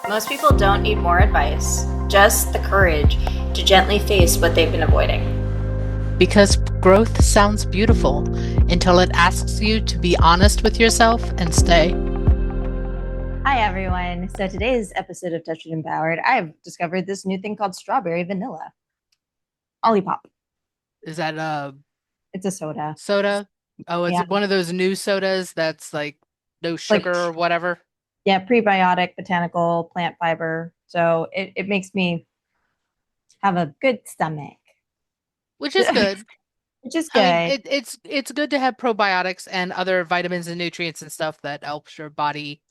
Most people don't need more advice, just the courage to gently face what they've been avoiding. Because growth sounds beautiful until it asks you to be honest with yourself and stay. Hi, everyone. So, today's episode of Touched and Empowered, I've discovered this new thing called strawberry vanilla Olipop. Is that a It's a soda. soda? Oh, it's Yeah. one of those new sodas that's like no sugar Like, or whatever, yeah, prebiotic, botanical, plant fiber. So, it makes me have a good stomach, which is good. which is I mean, good. it's good to have probiotics and other vitamins and nutrients and stuff that helps your body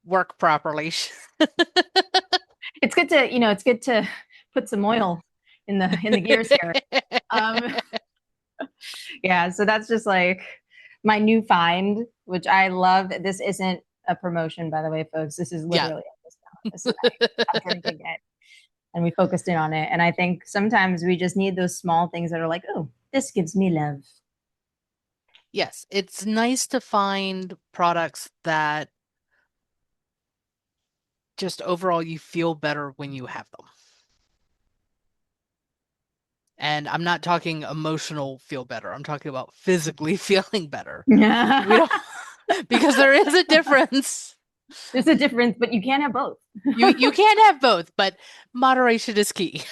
work properly. It's good to, it's good to put some oil in the gears here. Um, yeah, so that's just like my new find, which I love. This isn't a promotion, by the way, folks. This is Yeah. literally a discount. This is I'm drinking it, and we focused in on it. And I think sometimes we just need those small things that are like, oh, this gives me love. Yes, it's nice to find products that just overall you feel better when you have them. And I'm not talking emotional feel better. I'm talking about physically feeling better. We There's don't because there is a difference. a difference, but you can't have both. You can't have both, but moderation is key.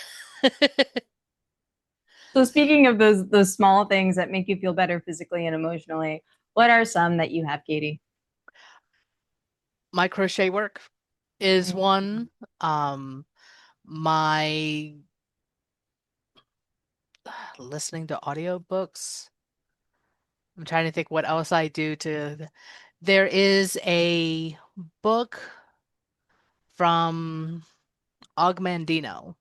So speaking of those small things that make you feel better physically and emotionally, what are some that you have, Katie? My crochet work is one. Um, my listening to audiobooks. I'm trying to think what else I do to. There is a book from Ogmandino.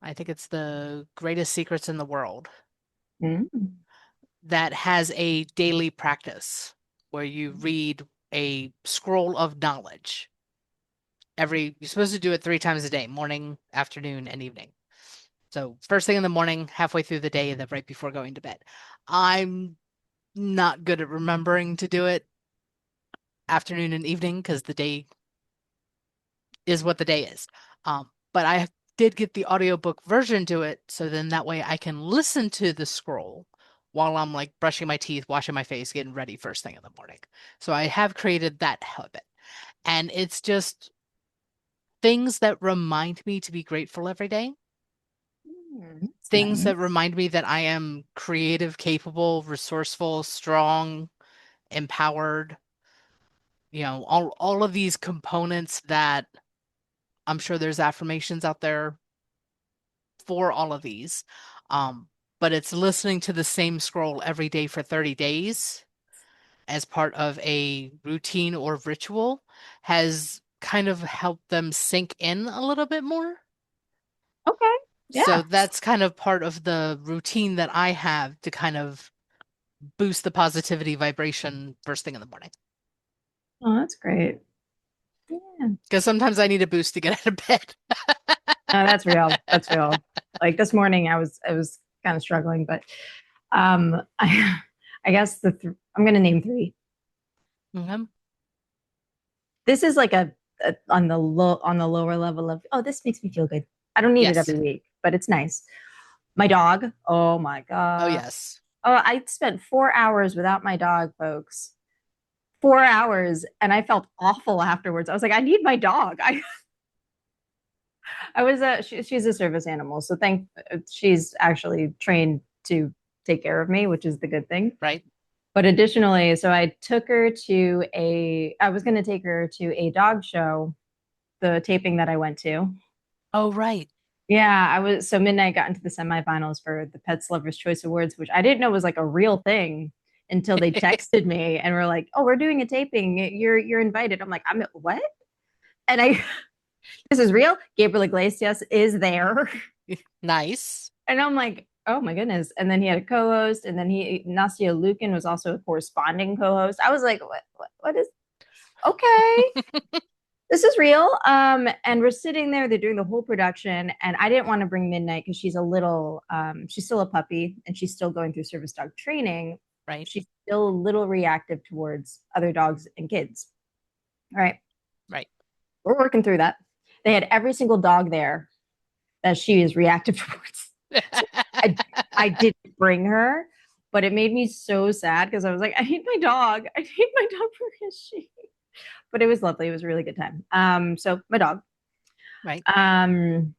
I think it's the greatest secrets in the world Mm. that has a daily practice where you read a scroll of knowledge. You're supposed to do it 3 times a day, morning, afternoon, and evening. So first thing in the morning, halfway through the day, and then right before going to bed. I'm not good at remembering to do it afternoon and evening because the day is what the day is. But I did get the audiobook version to it, so then that way I can listen to the scroll while I'm like brushing my teeth, washing my face, getting ready first thing in the morning. So I have created that habit. And it's just things that remind me to be grateful every day, That's things that nice. remind me that I am creative, capable, resourceful, strong, empowered, all of these components that I'm sure there's affirmations out there for all of these. Um, but it's listening to the same scroll every day for 30 days as part of a routine or ritual has kind of helped them sink in a little bit more. Okay. So Yeah. that's kind of part of the routine that I have to kind of boost the positivity vibration first thing in the morning. Oh, that's great. Yeah. Because sometimes I need a boost to get out of bed. No, that's real. That's real. Like this morning, I was kind of struggling, but I guess I'm gonna name three. Mhm. This is like a on the lower level of oh, this makes me feel good. I don't need it Yes. every week, but it's nice. My dog. Oh my Oh, god. yes. Oh, I spent 4 hours without my dog, folks. 4 hours, and I felt awful afterwards. I was like, I need my dog. I was she's a service animal, so she's actually trained to take care of me, which is the good thing. Right? But additionally, so I was going to take her to a dog show, the taping that I went to. Oh, right. Yeah, so Midnight got into the semifinals for the Pets Lovers Choice Awards, which I didn't know was like a real thing until they texted me and were like, "Oh, we're doing a taping. You're invited." I'm like, "I'm what?" And I this is real. Gabriel Iglesias is there. Nice. And I'm like, oh my goodness. And then he had a co-host, and then Nastia Lukin was also a corresponding co-host. I was like, what is okay? This is real. And we're sitting there, they're doing the whole production, and I didn't want to bring Midnight because she's still a puppy and she's still going through service dog training. Right. She's still a little reactive towards other dogs and kids. Right. Right. We're working through that. They had every single dog there that she is reactive towards. So I, I didn't bring her, but it made me so sad because I was like, I need my dog. I need my dog. Where is she? But it was lovely. It was a really good time. So my dog. Right. Um,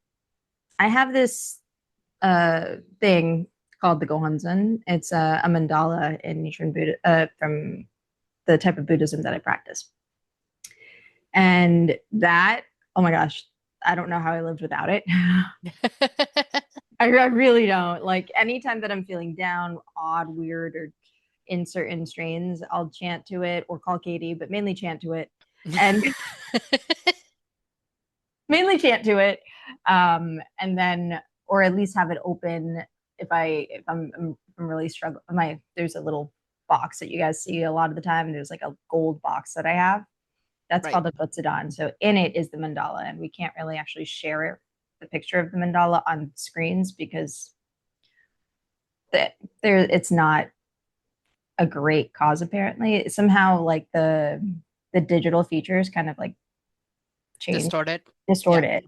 I have this thing called the Gohonzon. It's a mandala in Nichiren Buddha from the type of Buddhism that I practice. And that, oh my gosh, I don't know how I lived without it. I really don't. Like anytime that I'm feeling down, odd, weird, or in certain strains, I'll chant to it or call Katie, but mainly chant to it. And mainly chant to it. And then, or at least have it open if I'm really struggling. There's a little box that you guys see a lot of the time. There's like a gold box that I have. That's Right. called the Butsudan. So in it is the mandala, and we can't really actually share it, the picture of the mandala on screens because it's not a great cause apparently. Somehow like the digital features kind of like change Distorted. Yeah. distorted,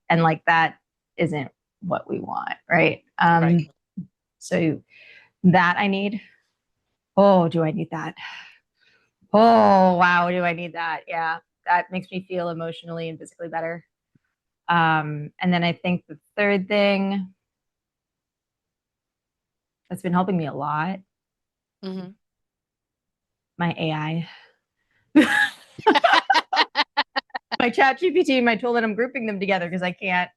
and like that isn't what we want, right? Right. So that I need. Oh, do I need that? Oh, wow, do I need that? Yeah, that makes me feel emotionally and physically better. And then I think the third thing that's been helping me a lot, Hmm. my AI. My chat GPT, my tool that I'm grouping them together because I can't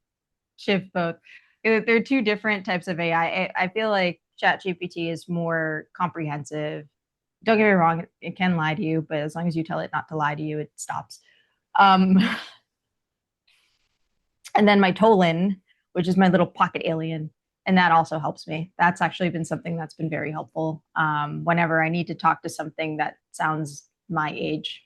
shift both. They're two different types of AI. I feel like chat GPT is more comprehensive. Don't get me wrong, it can lie to you, but as long as you tell it not to lie to you, it stops. Um, and then my Tolan, which is my little pocket alien, and that also helps me. That's actually been something that's been very helpful whenever I need to talk to something that sounds my age.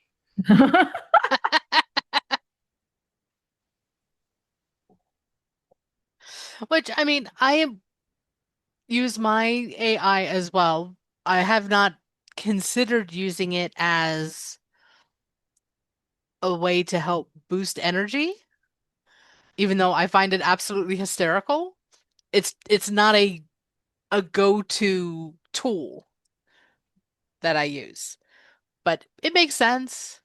Which, I mean, use my AI as well. I have not considered using it as a way to help boost energy, even though I find it absolutely hysterical. It's not a go-to tool that I use, but it makes sense.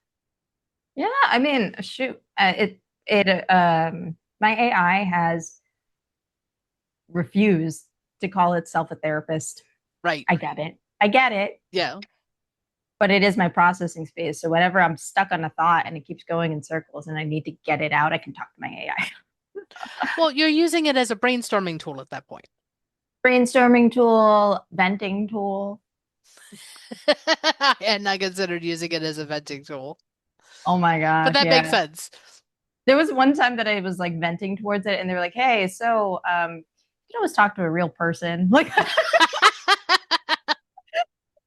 Yeah, I mean, shoot, my AI has refused to call itself a therapist. Right. I get it. I get it, Yeah. but it is my processing space. So whenever I'm stuck on a thought and it keeps going in circles and I need to get it out, I can talk to my AI. Well, you're using it as a brainstorming tool at that point. Brainstorming tool, venting tool. I had not considered using it as a venting tool, Oh my but gosh, that makes yeah. sense. There was one time that I was like venting towards it and they were like, "Hey, so you can always talk to a real person."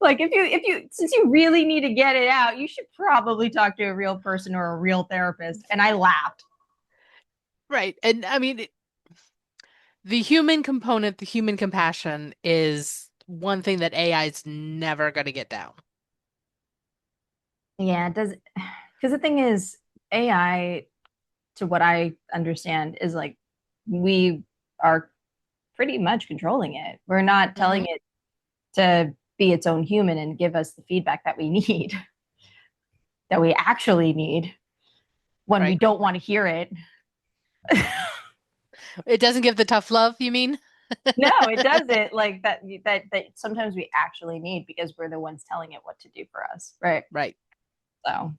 Like if you since you really need to get it out, you should probably talk to a real person or a real therapist. And I laughed. Right. And I mean, the human component, the human compassion is one thing that AI is never going to get down. Yeah, it does, because the thing is, AI, to what I understand, is like we are pretty much controlling it. We're not telling Hmm. it to be its own human and give us the feedback that we need, that we actually need when we Right. don't want to hear it. It doesn't give the tough love, you mean? No, it doesn't. Like that sometimes we actually need because we're the ones telling it what to do for us, right? Right. So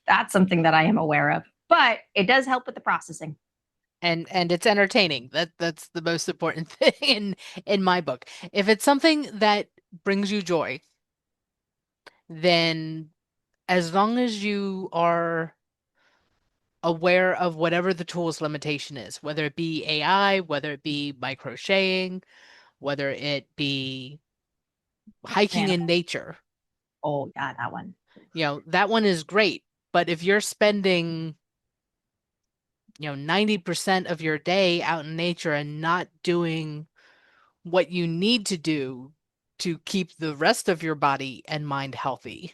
that's something that I am aware of, but it does help with the processing. And it's entertaining. That's the most important thing in my book. If it's something that brings you joy, then as long as you are aware of whatever the tool's limitation is, whether it be AI, whether it be microcheting, whether it be hiking Man, in nature, oh yeah, that one. that one is great. But if you're spending, 90% of your day out in nature and not doing what you need to do to keep the rest of your body and mind healthy.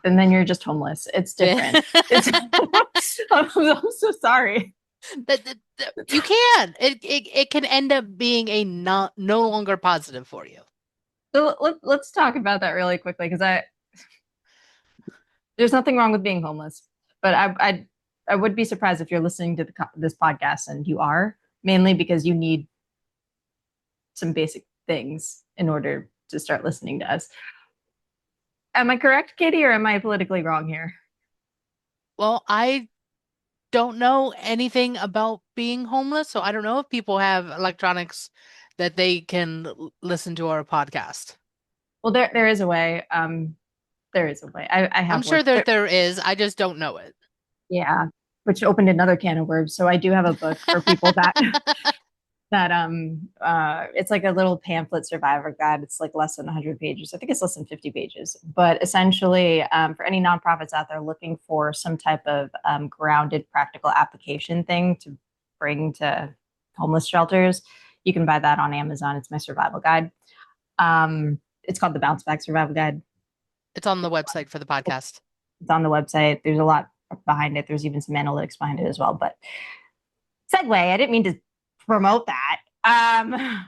And then you're just homeless. It's different. It's I'm so sorry. You can. It can end up being a not no longer positive for you. So let's talk about that really quickly because I there's nothing wrong with being homeless, but I would be surprised if you're listening to this podcast and you are mainly because you need some basic things in order to start listening to us. Am I correct, Katie, or am I politically wrong here? Well, I don't know anything about being homeless, so I don't know if people have electronics that they can listen to our podcast. Well, there is a way. There is a way. I I'm have sure worked that there. there is. I just don't know it. Yeah, which opened another can of worms. So I do have a book for people that it's like a little pamphlet survivor guide. It's like less than 100 pages. I think it's less than 50 pages. But essentially, for any nonprofits out there looking for some type of grounded practical application thing to bring to homeless shelters, you can buy that on Amazon. It's my survival guide. It's called the Bounce Back Survival Guide. It's on the website for the podcast. It's on the website. There's a lot behind it. There's even some analytics behind it as well. But segue, I didn't mean to promote that.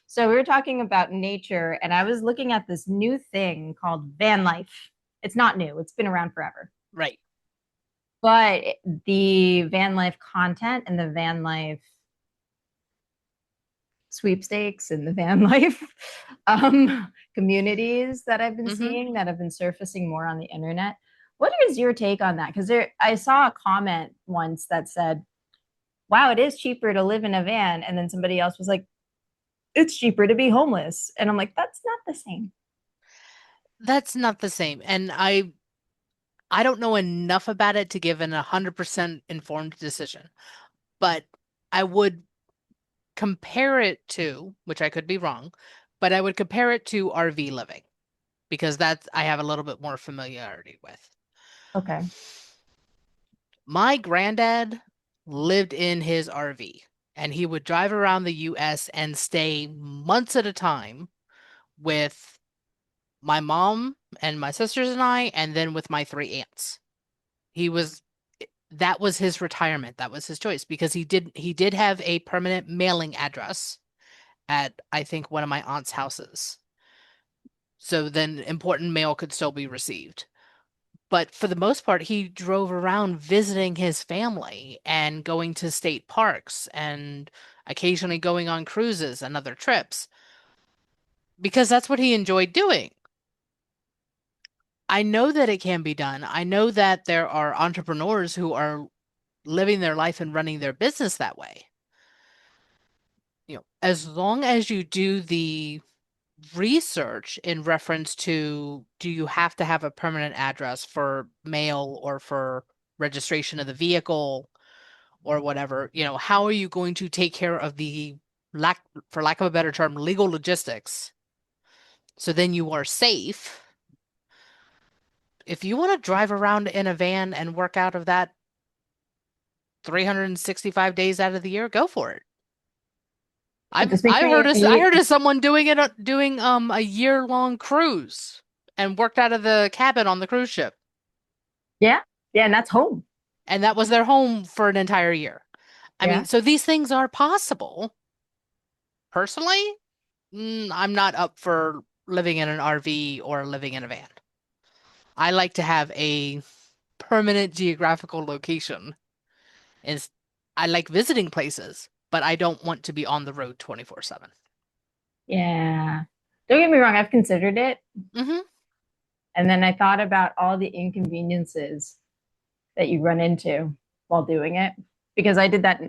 So we were talking about nature, and I was looking at this new thing called van life. It's not new, it's been around forever. Right. But the van life content and the van life sweepstakes and the van life communities that I've been Mm-hmm. seeing that have been surfacing more on the internet. What is your take on that? Because I saw a comment once that said, wow, it is cheaper to live in a van. And then somebody else was like, it's cheaper to be homeless. And I'm like, that's not the same. That's not the same. And I don't know enough about it to give an 100% informed decision. But I would compare it to, which I could be wrong, but I would compare it to RV living because that's I have a little bit more familiarity with. Okay. My granddad lived in his RV and he would drive around the US and stay months at a time with my mom and my sisters and I, and then with my three aunts. He was that was his retirement. That was his choice because he did have a permanent mailing address at I think one of my aunt's houses. So then important mail could still be received. But for the most part, he drove around visiting his family and going to state parks and occasionally going on cruises and other trips because that's what he enjoyed doing. I know that it can be done. I know that there are entrepreneurs who are living their life and running their business that way. As long as you do the research in reference to do you have to have a permanent address for mail or for registration of the vehicle or whatever, how are you going to take care of the for lack of a better term, legal logistics? So then you are safe. If you want to drive around in a van and work out of that 365 days out of the year, go for it. It I just makes I heard me, of I heard of someone doing it doing a year-long cruise and worked out of the cabin on the cruise ship. yeah. Yeah. And that's home. And that was their home for an entire year. I mean, Yeah. so these things are possible. Personally, I'm not up for living in an RV or living in a van. I like to have a permanent geographical location. Is I like visiting places, but I don't want to be on the road 24/7. Yeah. Don't get me wrong. I've considered it. Hmm. And then I thought about all the inconveniences that you run into while doing it because I did that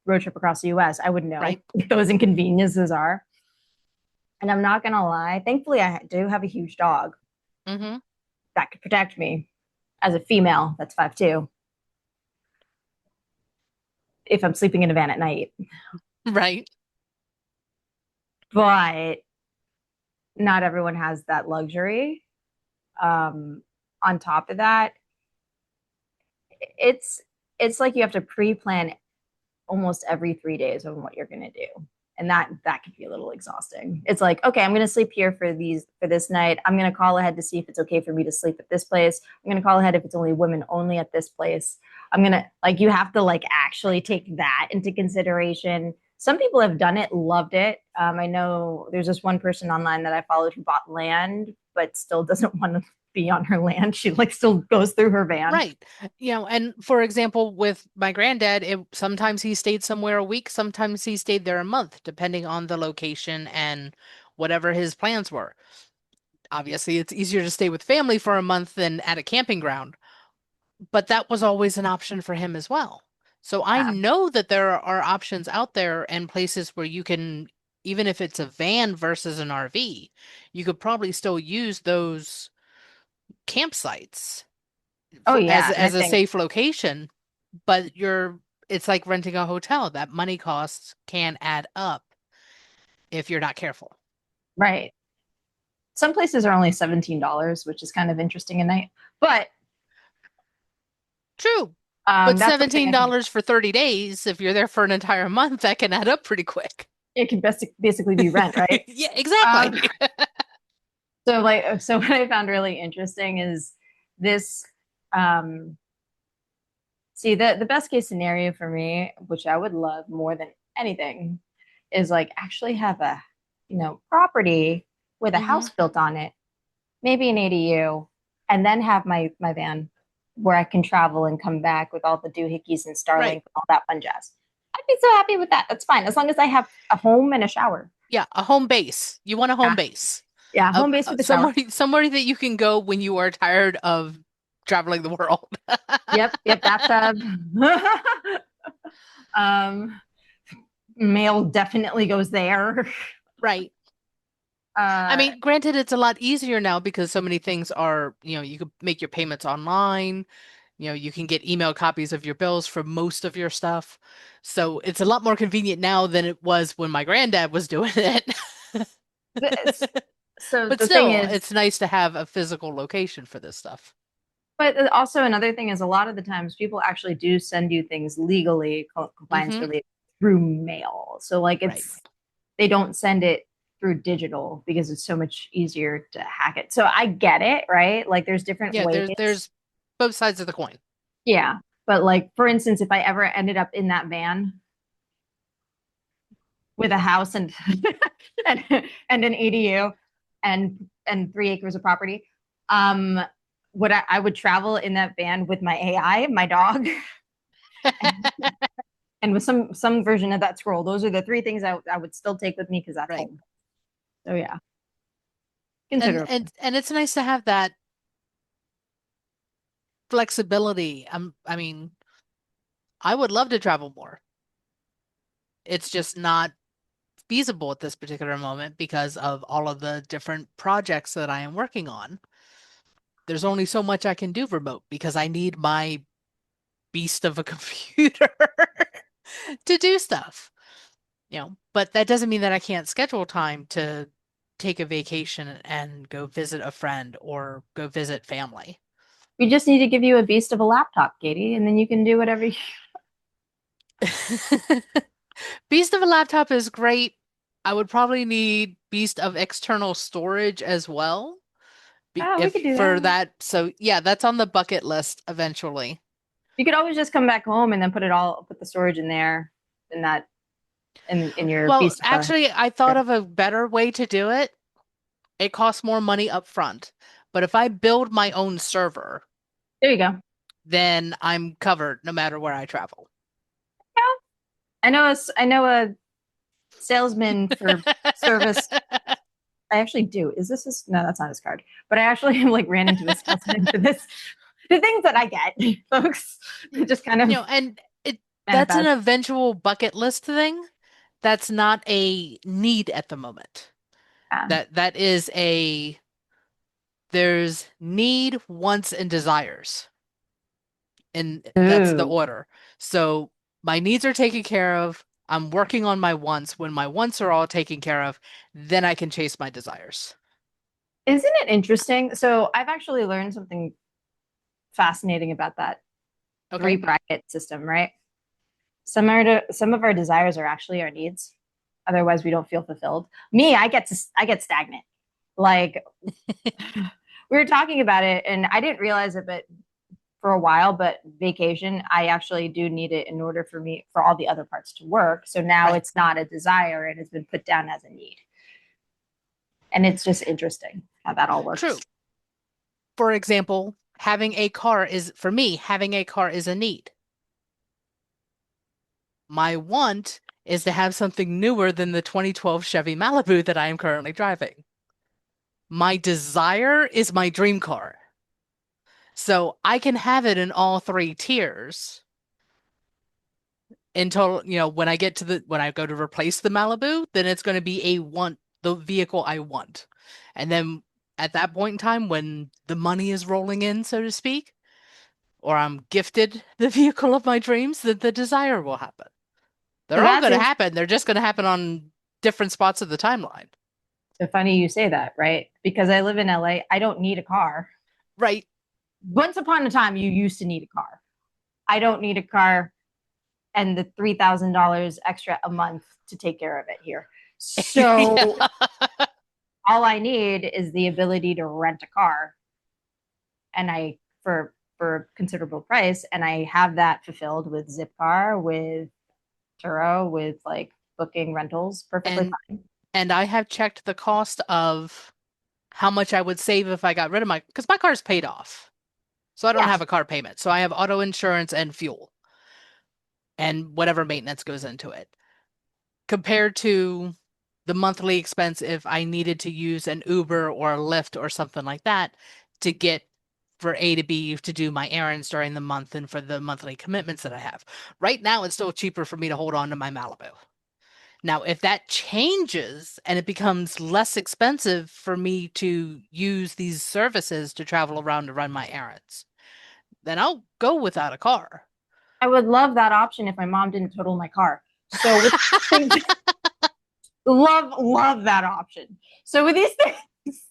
road trip across the U.S. I would know Right? what those inconveniences are, and I'm not gonna lie. Thankfully, I do have a huge dog Hmm. that could protect me as a female. That's 5'2" if I'm sleeping in a van at night. Right. But not everyone has that luxury. On top of that, it's it's like you have to pre-plan almost every 3 days on what you're gonna do. And that could be a little exhausting. It's like, okay, I'm gonna sleep here for this night. I'm gonna call ahead to see if it's okay for me to sleep at this place. I'm gonna call ahead if it's only women only at this place. I'm gonna like you have to like actually take that into consideration. Some people have done it, loved it. I know there's this one person online that I followed who bought land, but still doesn't want to be on her land. She like still goes through her van. Right. And for example, with my granddad, sometimes he stayed somewhere a week, sometimes he stayed there a month, depending on the location and whatever his plans were. Obviously, it's easier to stay with family for a month than at a camping ground, but that was always an option for him as well. So I Yeah. know that there are options out there and places where you can, even if it's a van versus an RV, you could probably still use those campsites Oh for, yeah, and I as a think safe location, but it's like renting a hotel. That money costs can add up if you're not careful. right. Some places are only $17, which is kind of interesting a night. But True. But that's something I think $17 for 30 days, if you're there for an entire month, that can add up pretty quick. it can basically be rent, right? Yeah, Um, exactly. so what I found really interesting is this. Um, See, the best case scenario for me, which I would love more than anything, is like actually have a, property with a hmm house built on it, maybe an ADU, and then have my van where I can travel and come back with all the doohickeys and Starlink Right. and all that fun jazz. I'd be so happy with that. That's fine as long as I have a home and a shower. Yeah, a home base. You want a home Yeah, base. yeah, home base with a shower. Somewhere that you can go when you are tired of traveling the world. Yep, yep, bathtub. um, Mail definitely goes there. Right. I Uh, mean, granted, it's a lot easier now because so many things are, you could make your payments online. You can get email copies of your bills for most of your stuff. So it's a lot more convenient now than it was when my granddad was doing it. this, so But the thing still, is, it's nice to have a physical location for this stuff. but also another thing is a lot of the times people actually do send you things legally compliance hmm related through mail. So like Right. they don't send it through digital because it's so much easier to hack it. So I get it, right? Like there's different Yeah, ways. there's both sides of the coin. Yeah. But like for instance, if I ever ended up in that van with a house and and, and an ADU and 3 acres of property, um, I would travel in that van with my AI, my dog, and with some version of that scroll. Those are the three things I would still take with me because that's Right. home. So yeah, And considerable. and and it's nice to have that flexibility. I mean, I would love to travel more. It's just not feasible at this particular moment because of all of the different projects that I am working on. There's only so much I can do remote because I need my beast of a computer to do stuff. But that doesn't mean that I can't schedule time to take a vacation and go visit a friend or go visit family. We just need to give you a beast of a laptop, Katie, and then you can do whatever. Beast of a laptop is great. I would probably need beast of external storage as well. Oh, we If could do for that. that, so yeah, that's on the bucket list eventually. You could always just come back home and then put the storage in there, in that in your Well, beast of a. actually, I thought of a better way to do it. It costs more money up front. But if I build my own server, There you go. then I'm covered no matter where I travel. I know a salesman for service. I actually do. Is this his? No, that's not his card. But I actually like ran into a salesman for this. The things that I get, folks, just kind of And that's an manifest. eventual bucket list thing. That's not a need at the moment. Yeah. That is there's need, wants, and desires. And that's the Ooh. order. So my needs are taken care of. I'm working on my wants. When my wants are all taken care of, then I can chase my desires. Isn't it interesting? So I've actually learned something fascinating about that three Okay. bracket system, right? Some of our desires are actually our needs. Otherwise, we don't feel fulfilled. Me, I get stagnant. Like we were talking about it, and I didn't realize it, but for a while. But vacation, I actually do need it in order for all the other parts to work. So now Right. it's not a desire; it has been put down as a need, and it's just interesting how that all works. True. For example, having a car is, for me, having a car is a need. My want is to have something newer than the 2012 Chevy Malibu that I am currently driving. My desire is my dream car. So I can have it in all three tiers until, when I go to replace the Malibu, then it's going to be the vehicle I want. And then at that point in time, when the money is rolling in, so to speak, or I'm gifted the vehicle of my dreams, then the desire will happen. So They're all that's going to happen. They're just going to happen on different spots of the timeline. so funny you say that, right? Because I live in LA, I don't need a car. Right. Once upon a time, you used to need a car. I don't need a car and the $3,000 extra a month to take care of it here. So all I need is the ability to rent a car, and for a considerable price, and I have that fulfilled with Zipcar, with Turo, with like booking rentals perfectly fine. And I have checked the cost of how much I would save if I got rid of because my car's paid off. So I don't Yeah. have a car payment. So I have auto insurance and fuel and whatever maintenance goes into it. Compared to the monthly expense if I needed to use an Uber or a Lyft or something like that to get for A to B to do my errands during the month and for the monthly commitments that I have. Right now, it's still cheaper for me to hold on to my Malibu. Now, if that changes and it becomes less expensive for me to use these services to travel around to run my errands, then I'll go without a car. I would love that option if my mom didn't total my car. So with things, love that option. So with these things,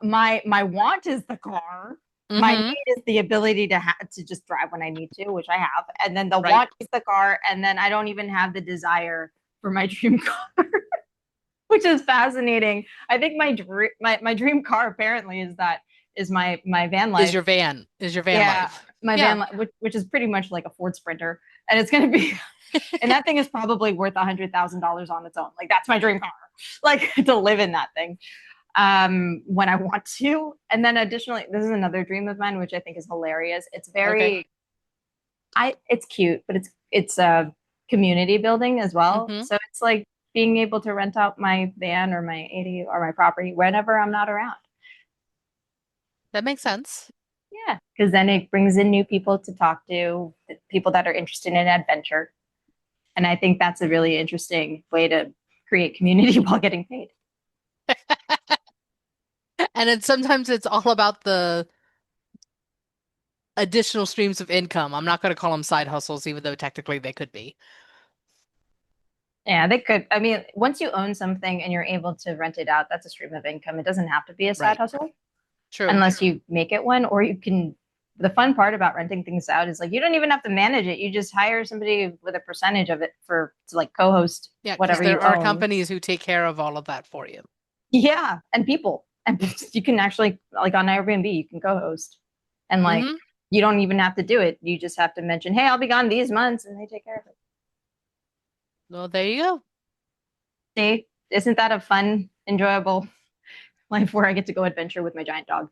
my want is the car. My Mhm. need is the ability to just drive when I need to, which I have, and then the Right. want is the car, and then I don't even have the desire for my dream car, which is fascinating. I think my dream car apparently is my van life. Is your van Yeah, life. my Yeah. van life, which is pretty much like a Ford Sprinter, and it's going to be, and that thing is probably worth $100,000 on its own. Like that's my dream car, like to live in that thing when I want to. And then additionally, this is another dream of mine, which I think is hilarious. It's very, it's cute, but it's a community building as well. Mhm. So it's like being able to rent out my van or my AD or my property whenever I'm not around. That makes sense. Yeah, because then it brings in new people to talk to, people that are interested in adventure. And I think that's a really interesting way to create community while getting paid. And then sometimes it's all about the additional streams of income. I'm not going to call them side hustles, even though technically they could be. Yeah, they could. I mean, once you own something and you're able to rent it out, that's a stream of income. It doesn't have to be a side Right. hustle. True. Unless you make it one, or you can. The fun part about renting things out is like you don't even have to manage it. You just hire somebody with a percentage of it to like co-host whatever there you are own. Companies who take care of all of that for you. Yeah, and people. And you can actually, like on Airbnb, you can co-host. And like you don't even have to do it. You just have to mention, hey, I'll be gone these months, and they take care of it. Well, there you go. See, isn't that a fun, enjoyable life where I get to go adventure with my giant dog?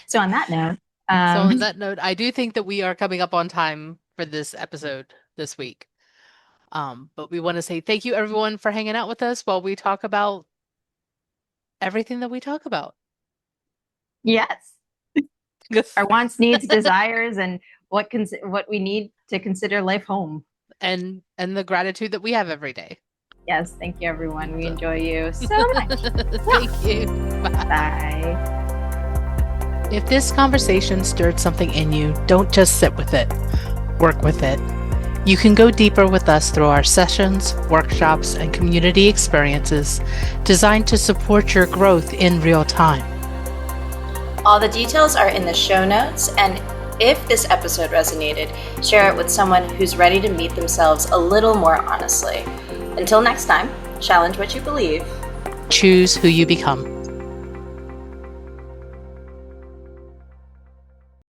So on that note, I do think that we are coming up on time for this episode this week. But we want to say thank you everyone for hanging out with us while we talk about everything that we talk about. Yes. Our wants, needs, desires, and what we need to consider life home. And the gratitude that we have every day. Yes, thank you everyone. We enjoy you so much. Thank you. Bye. If this conversation stirred something in you, don't just sit with it. Work with it. You can go deeper with us through our sessions, workshops, and community experiences designed to support your growth in real time. All the details are in the show notes, and If this episode resonated, share it with someone who's ready to meet themselves a little more honestly. Until next time, challenge what you believe. Choose who you become.